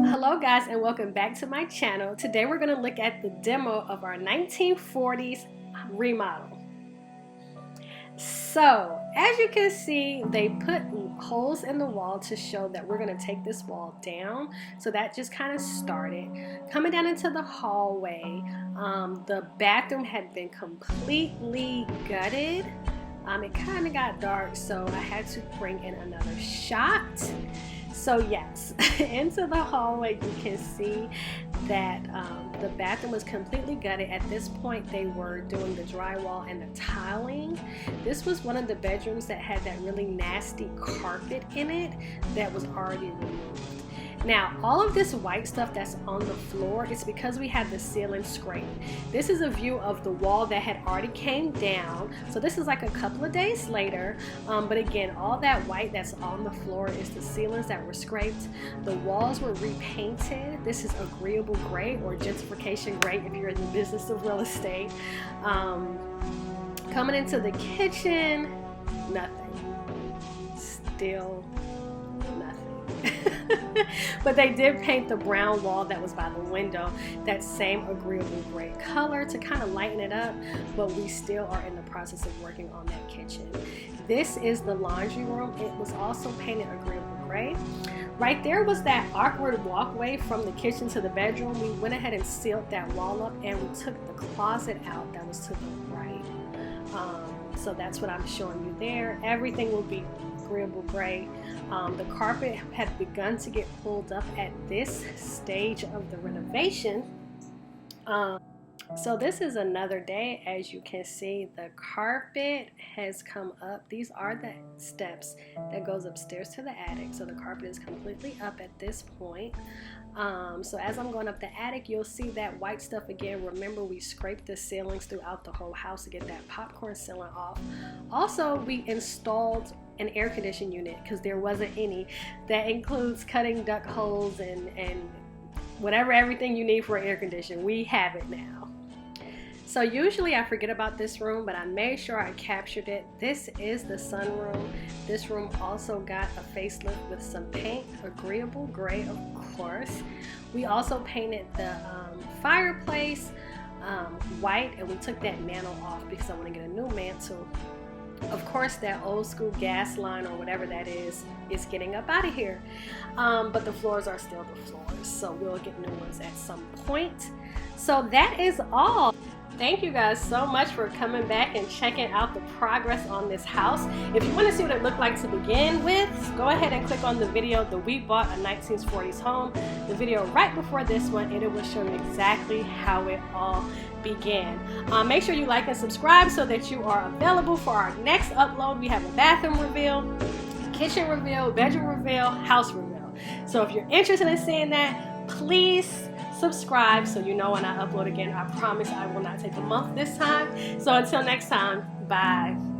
Hello guys, and welcome back to my channel. Today we're going to look at the demo of our 1940s remodel. So as you can see, they put holes in the wall to show that we're going to take this wall down. So that just kind of started. Coming down into the hallway, the bathroom had been completely gutted. It kind of got dark, so I had to bring in another shot. So yes, into the hallway you can see that the bathroom was completely gutted. At this point they were doing the drywall and the tiling. This was one of the bedrooms that had that really nasty carpet in it that was already removed. Now, all of this white stuff that's on the floor is because we had the ceiling scraped. This is a view of the wall that had already came down. So this is like a couple of days later. But again, all that white that's on the floor is the ceilings that were scraped. The walls were repainted. This is agreeable gray or gentrification gray if you're in the business of real estate. Coming into the kitchen, nothing. Still nothing. But they did paint the brown wall that was by the window that same agreeable gray color to kind of lighten it up, but we still are in the process of working on that kitchen. This is the laundry room. It was also painted agreeable gray. Right there was that awkward walkway from the kitchen to the bedroom. We went ahead and sealed that wall up, and we took the closet out that was to the right. So that's what I'm showing you there. Everything will be agreeable gray. The carpet had begun to get pulled up at this stage of the renovation. So this is another day. As you can see, the carpet has come up. These are the steps that goes upstairs to the attic. So the carpet is completely up at this point. So as I'm going up the attic, you'll see that white stuff again. Remember, we scraped the ceilings throughout the whole house to get that popcorn ceiling off. Also, we installed an air conditioning unit because there wasn't any. That includes cutting duct holes and whatever, everything you need for an air conditioner. We have it now. So usually I forget about this room, but I made sure I captured it. This is the sunroom. This room also got a facelift with some paint, agreeable gray of course. We also painted the fireplace white, and we took that mantle off because I want to get a new mantle. Of course, that old school gas line or whatever that is getting up out of here. But the floors are still the floors, so we'll get new ones at some point. So that is all. Thank you guys so much for coming back and checking out the progress on this house. If you want to see what it looked like to begin with, go ahead and click on the video that we bought a 1940s home, the video right before this one, and it will show you exactly how it all began. Make sure you like and subscribe so that you are available for our next upload. We have a bathroom reveal, kitchen reveal, bedroom reveal, house reveal. So if you're interested in seeing that, please subscribe so you know when I upload again. I promise I will not take a month this time. So until next time, bye.